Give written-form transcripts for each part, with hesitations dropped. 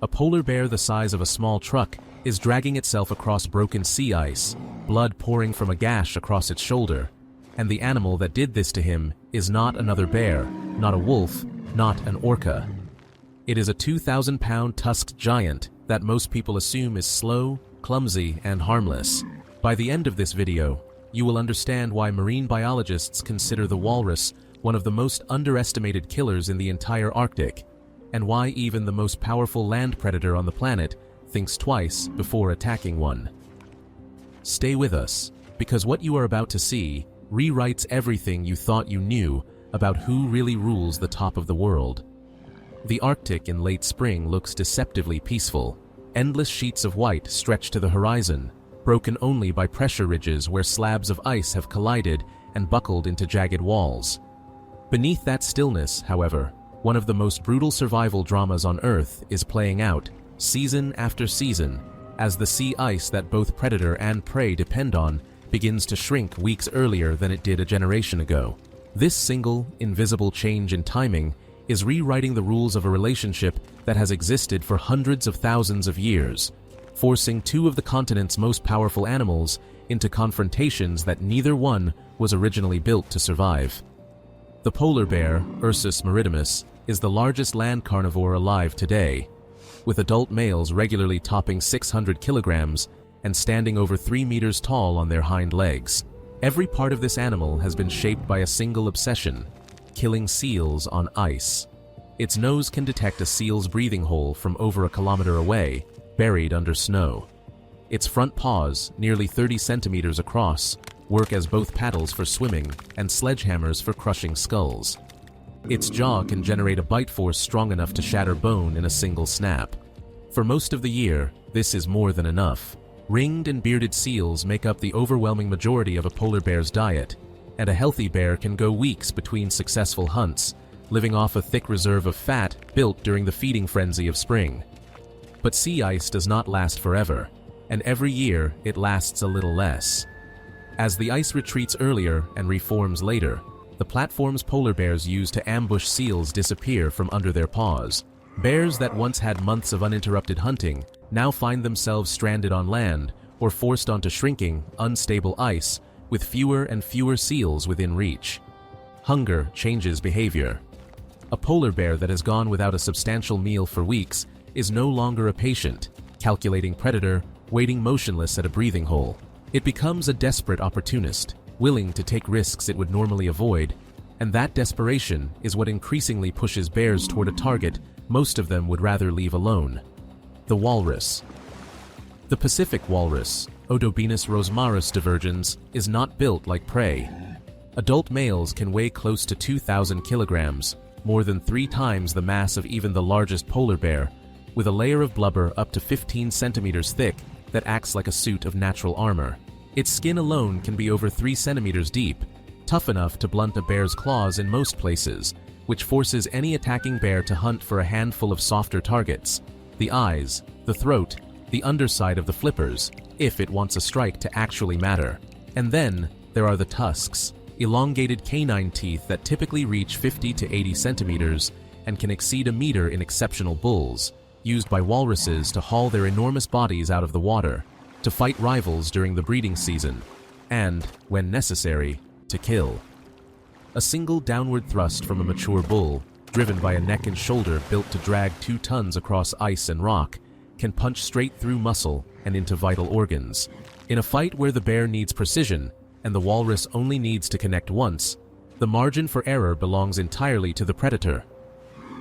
A polar bear the size of a small truck is dragging itself across broken sea ice, blood pouring from a gash across its shoulder. And the animal that did this to him is not another bear, not a wolf, not an orca. It is a 2,000-pound tusked giant that most people assume is slow, clumsy, and harmless. By the end of this video, you will understand why marine biologists consider the walrus one of the most underestimated killers in the entire Arctic, and why even the most powerful land predator on the planet thinks twice before attacking one. Stay with us, because what you are about to see rewrites everything you thought you knew about who really rules the top of the world. The Arctic in late spring looks deceptively peaceful. Endless sheets of white stretch to the horizon, broken only by pressure ridges where slabs of ice have collided and buckled into jagged walls. Beneath that stillness, however, one of the most brutal survival dramas on Earth is playing out, season after season, as the sea ice that both predator and prey depend on begins to shrink weeks earlier than it did a generation ago. This single, invisible change in timing is rewriting the rules of a relationship that has existed for hundreds of thousands of years, forcing two of the continent's most powerful animals into confrontations that neither one was originally built to survive. The polar bear, Ursus maritimus, is the largest land carnivore alive today, with adult males regularly topping 600 kilograms and standing over 3 meters tall on their hind legs. Every part of this animal has been shaped by a single obsession: killing seals on ice. Its nose can detect a seal's breathing hole from over a kilometer away, buried under snow. Its front paws, nearly 30 centimeters across, work as both paddles for swimming and sledgehammers for crushing skulls. Its jaw can generate a bite force strong enough to shatter bone in a single snap. For most of the year, this is more than enough. Ringed and bearded seals make up the overwhelming majority of a polar bear's diet, and a healthy bear can go weeks between successful hunts, living off a thick reserve of fat built during the feeding frenzy of spring. But sea ice does not last forever, and every year it lasts a little less. As the ice retreats earlier and reforms later, the platforms polar bears use to ambush seals disappear from under their paws. Bears that once had months of uninterrupted hunting now find themselves stranded on land or forced onto shrinking, unstable ice with fewer and fewer seals within reach. Hunger changes behavior. A polar bear that has gone without a substantial meal for weeks is no longer a patient, calculating predator, waiting motionless at a breathing hole. It becomes a desperate opportunist, willing to take risks it would normally avoid, and that desperation is what increasingly pushes bears toward a target most of them would rather leave alone: the walrus. The Pacific walrus, Odobenus rosmarus divergens, is not built like prey. Adult males can weigh close to 2,000 kilograms, more than 3 times the mass of even the largest polar bear, with a layer of blubber up to 15 centimeters thick that acts like a suit of natural armor. Its skin alone can be over 3 centimeters deep, tough enough to blunt a bear's claws in most places, which forces any attacking bear to hunt for a handful of softer targets: the eyes, the throat, the underside of the flippers, if it wants a strike to actually matter. And then there are the tusks, elongated canine teeth that typically reach 50 to 80 centimeters and can exceed a meter in exceptional bulls, used by walruses to haul their enormous bodies out of the water, to fight rivals during the breeding season, and, when necessary, to kill. A single downward thrust from a mature bull, driven by a neck and shoulder built to drag 2 tons across ice and rock, can punch straight through muscle and into vital organs. In a fight where the bear needs precision and the walrus only needs to connect once, the margin for error belongs entirely to the predator.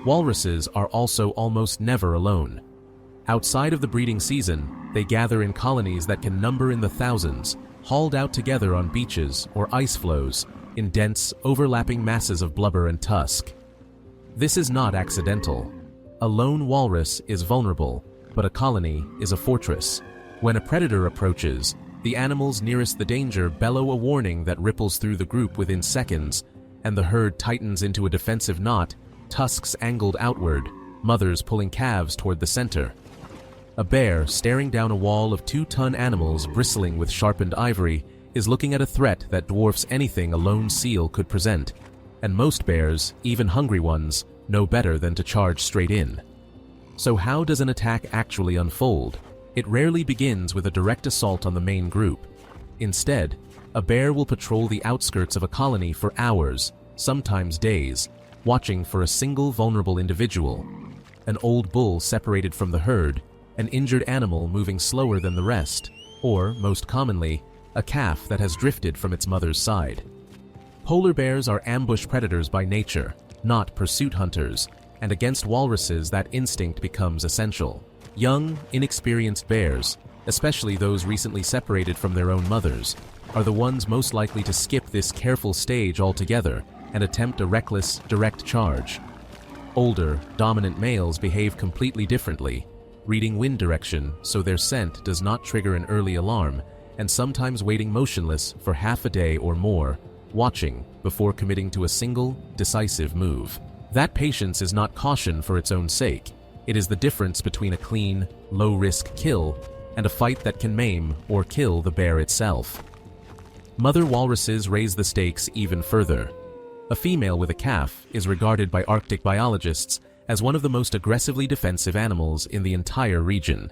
Walruses are also almost never alone. Outside of the breeding season, they gather in colonies that can number in the thousands, hauled out together on beaches or ice floes in dense, overlapping masses of blubber and tusk. This is not accidental. A lone walrus is vulnerable, but a colony is a fortress. When a predator approaches, the animals nearest the danger bellow a warning that ripples through the group within seconds, and the herd tightens into a defensive knot, tusks angled outward, mothers pulling calves toward the center. A bear staring down a wall of 2-ton animals bristling with sharpened ivory is looking at a threat that dwarfs anything a lone seal could present, and most bears, even hungry ones, know better than to charge straight in. So how does an attack actually unfold? It rarely begins with a direct assault on the main group. Instead, a bear will patrol the outskirts of a colony for hours, sometimes days, watching for a single vulnerable individual. An old bull separated from the herd, an injured animal moving slower than the rest, or, most commonly, a calf that has drifted from its mother's side. Polar bears are ambush predators by nature, not pursuit hunters, and against walruses that instinct becomes essential. Young, inexperienced bears, especially those recently separated from their own mothers, are the ones most likely to skip this careful stage altogether and attempt a reckless, direct charge. Older, dominant males behave completely differently, reading wind direction so their scent does not trigger an early alarm, and sometimes waiting motionless for half a day or more, watching before committing to a single, decisive move. That patience is not caution for its own sake. It is the difference between a clean, low-risk kill and a fight that can maim or kill the bear itself. Mother walruses raise the stakes even further. A female with a calf is regarded by Arctic biologists as one of the most aggressively defensive animals in the entire region.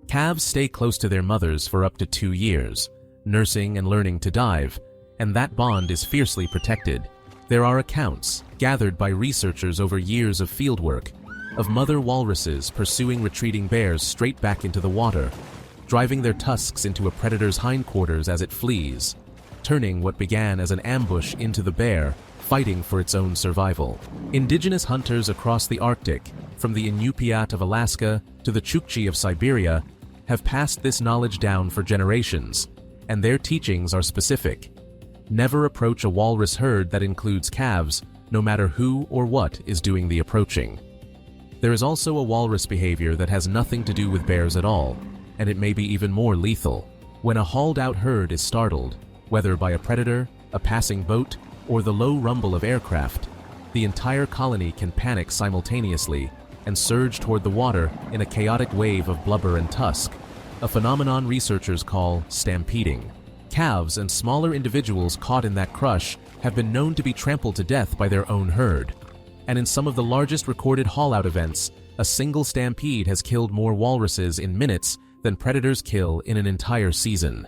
Calves stay close to their mothers for up to 2 years, nursing and learning to dive, and that bond is fiercely protected. There are accounts, gathered by researchers over years of fieldwork, of mother walruses pursuing retreating bears straight back into the water, driving their tusks into a predator's hindquarters as it flees, turning what began as an ambush into the bear, fighting for its own survival. Indigenous hunters across the Arctic, from the Inupiat of Alaska to the Chukchi of Siberia, have passed this knowledge down for generations, and their teachings are specific. Never approach a walrus herd that includes calves, no matter who or what is doing the approaching. There is also a walrus behavior that has nothing to do with bears at all, and it may be even more lethal. When a hauled-out herd is startled, whether by a predator, a passing boat, or the low rumble of aircraft, the entire colony can panic simultaneously and surge toward the water in a chaotic wave of blubber and tusk, a phenomenon researchers call stampeding. Calves and smaller individuals caught in that crush have been known to be trampled to death by their own herd. And in some of the largest recorded haul-out events, a single stampede has killed more walruses in minutes than predators kill in an entire season.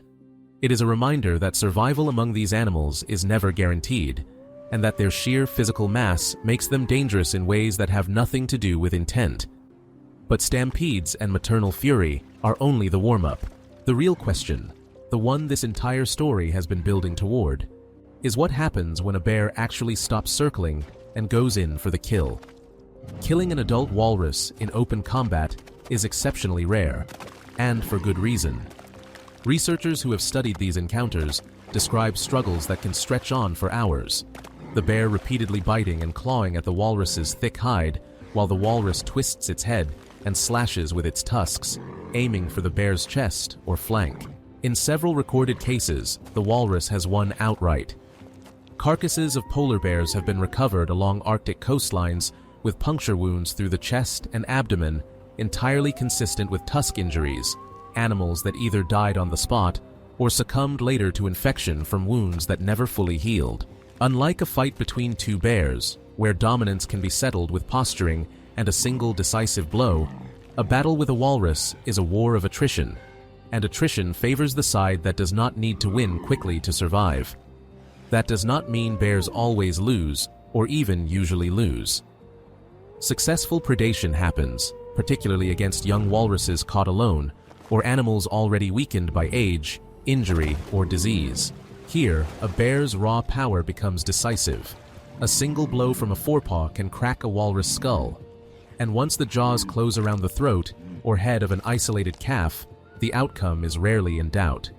It is a reminder that survival among these animals is never guaranteed, and that their sheer physical mass makes them dangerous in ways that have nothing to do with intent. But stampedes and maternal fury are only the warm-up. The real question, the one this entire story has been building toward, is what happens when a bear actually stops circling and goes in for the kill. Killing an adult walrus in open combat is exceptionally rare, and for good reason. Researchers who have studied these encounters describe struggles that can stretch on for hours, the bear repeatedly biting and clawing at the walrus's thick hide while the walrus twists its head and slashes with its tusks, aiming for the bear's chest or flank. In several recorded cases, the walrus has won outright. Carcasses of polar bears have been recovered along Arctic coastlines with puncture wounds through the chest and abdomen entirely consistent with tusk injuries, animals that either died on the spot or succumbed later to infection from wounds that never fully healed. Unlike a fight between two bears, where dominance can be settled with posturing and a single decisive blow, a battle with a walrus is a war of attrition, and attrition favors the side that does not need to win quickly to survive. That does not mean bears always lose, or even usually lose. Successful predation happens, particularly against young walruses caught alone, or animals already weakened by age, injury, or disease. Here, a bear's raw power becomes decisive. A single blow from a forepaw can crack a walrus skull, and once the jaws close around the throat or head of an isolated calf, the outcome is rarely in doubt.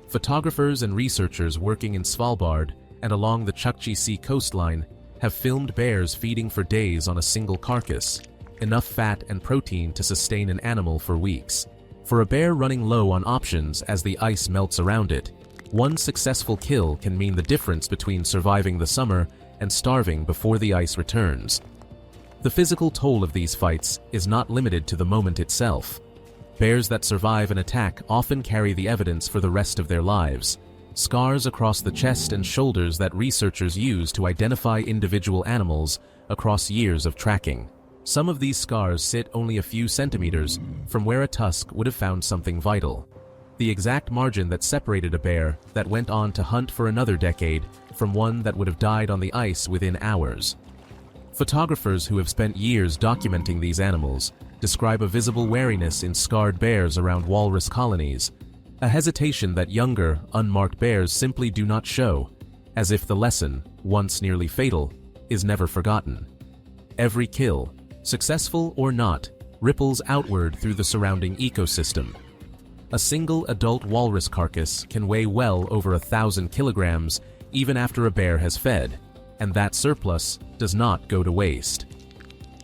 Photographers and researchers working in Svalbard and along the Chukchi Sea coastline have filmed bears feeding for days on a single carcass, enough fat and protein to sustain an animal for weeks. For a bear running low on options as the ice melts around it, one successful kill can mean the difference between surviving the summer and starving before the ice returns. The physical toll of these fights is not limited to the moment itself. Bears that survive an attack often carry the evidence for the rest of their lives, scars across the chest and shoulders that researchers use to identify individual animals across years of tracking. Some of these scars sit only a few centimeters from where a tusk would have found something vital. The exact margin that separated a bear that went on to hunt for another decade from one that would have died on the ice within hours. Photographers who have spent years documenting these animals describe a visible wariness in scarred bears around walrus colonies, a hesitation that younger, unmarked bears simply do not show, as if the lesson, once nearly fatal, is never forgotten. Every kill, successful or not, ripples outward through the surrounding ecosystem. A single adult walrus carcass can weigh well over 1,000 kilograms even after a bear has fed, and that surplus does not go to waste.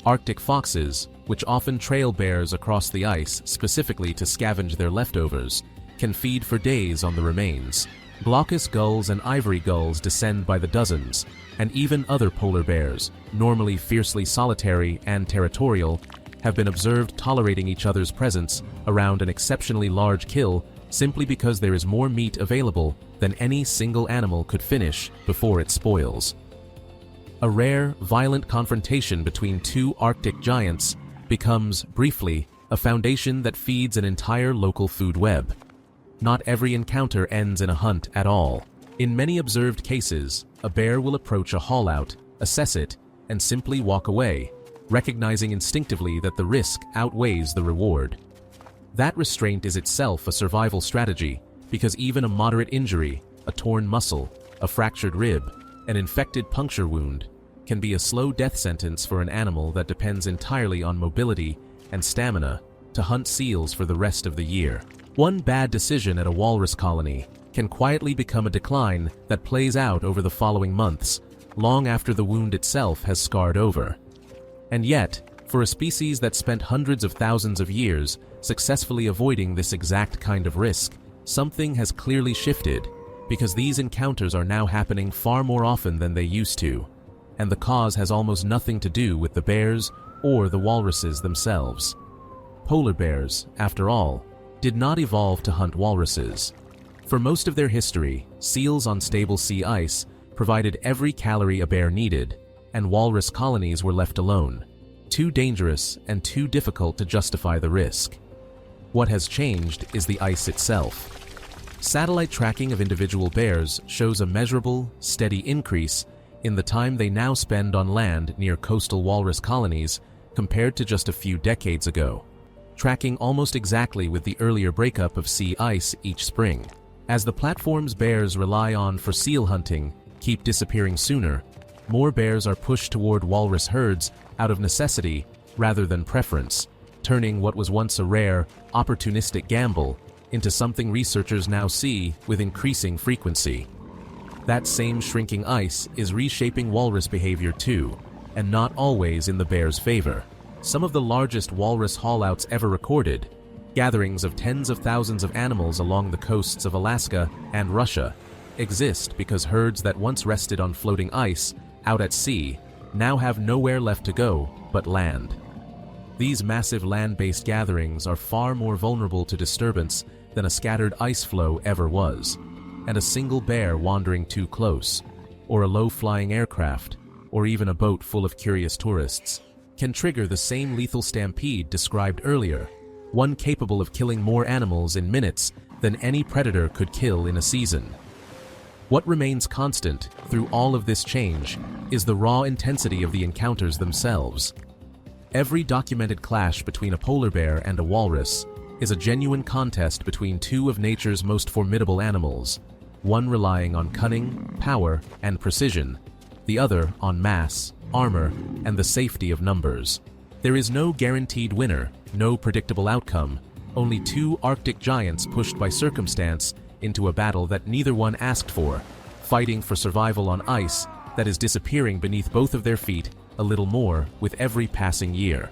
Arctic foxes, which often trail bears across the ice specifically to scavenge their leftovers, can feed for days on the remains. Glaucous gulls and ivory gulls descend by the dozens, and even other polar bears, normally fiercely solitary and territorial, have been observed tolerating each other's presence around an exceptionally large kill simply because there is more meat available than any single animal could finish before it spoils. A rare, violent confrontation between two Arctic giants becomes, briefly, a foundation that feeds an entire local food web. Not every encounter ends in a hunt at all. In many observed cases, a bear will approach a haul-out, assess it, and simply walk away, recognizing instinctively that the risk outweighs the reward. That restraint is itself a survival strategy, because even a moderate injury, a torn muscle, a fractured rib, an infected puncture wound, can be a slow death sentence for an animal that depends entirely on mobility and stamina to hunt seals for the rest of the year. One bad decision at a walrus colony can quietly become a decline that plays out over the following months, long after the wound itself has scarred over. And yet, for a species that spent hundreds of thousands of years successfully avoiding this exact kind of risk, something has clearly shifted, because these encounters are now happening far more often than they used to, and the cause has almost nothing to do with the bears or the walruses themselves. Polar bears, after all, did not evolve to hunt walruses. For most of their history, seals on stable sea ice provided every calorie a bear needed, and walrus colonies were left alone, too dangerous and too difficult to justify the risk. What has changed is the ice itself. Satellite tracking of individual bears shows a measurable, steady increase in the time they now spend on land near coastal walrus colonies compared to just a few decades ago, tracking almost exactly with the earlier breakup of sea ice each spring. As the platforms bears rely on for seal hunting keep disappearing sooner, more bears are pushed toward walrus herds out of necessity rather than preference, turning what was once a rare, opportunistic gamble into something researchers now see with increasing frequency. That same shrinking ice is reshaping walrus behavior too, and not always in the bear's favor. Some of the largest walrus haul-outs ever recorded, gatherings of tens of thousands of animals along the coasts of Alaska and Russia, exist because herds that once rested on floating ice out at sea now have nowhere left to go but land. These massive land-based gatherings are far more vulnerable to disturbance than a scattered ice floe ever was, and a single bear wandering too close, or a low-flying aircraft, or even a boat full of curious tourists, can trigger the same lethal stampede described earlier, one capable of killing more animals in minutes than any predator could kill in a season. What remains constant through all of this change is the raw intensity of the encounters themselves. Every documented clash between a polar bear and a walrus is a genuine contest between two of nature's most formidable animals, one relying on cunning, power, and precision, the other on mass, armor, and the safety of numbers. There is no guaranteed winner, no predictable outcome, only two Arctic giants pushed by circumstance into a battle that neither one asked for, fighting for survival on ice that is disappearing beneath both of their feet a little more with every passing year.